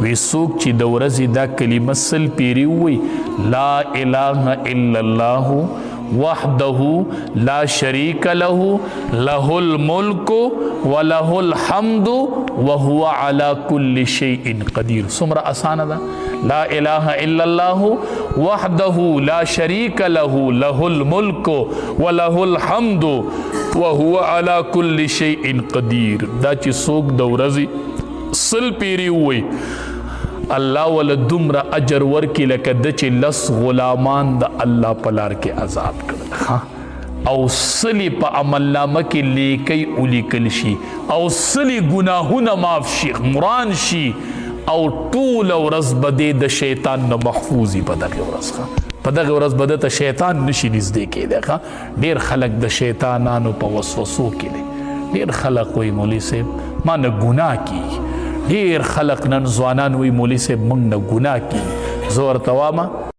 وی څوک چې د ورځې دا کلمه سل پیري ووایي لا اله الا الله وحده لا شریک له له الملک وله الحمد وهو على كل شيء قدیر. څومره اسانه ده لا اله الا الله وحده لا شریک له له الملک وله الحمد وهو على كل شيء قدیر. دا چې څوک د ورځې سل پیري ووایي الله ول دومره اجر ورکي لکه د چې لس غلامان د الله په لار کې آزاد کړل او سلی په عمل نامه کې لیکي ولیکل شي او سلی ګناهونه معاف شي مران شي او ټول ورځ به د شیطان نه محفوظي په دغه ورځ په دغه ورځ به ته شیطان نشي نږدې کېدی. ډېر خلک د شیطانانو په وسوسو کې دي. ډېر خلک وایي مولوي صاحب ما نه ګناه کېږي. ډېر خلک نن ځوانان وایي مولوي صاحب موږ نه ګناه کېږي. زه ورته وایم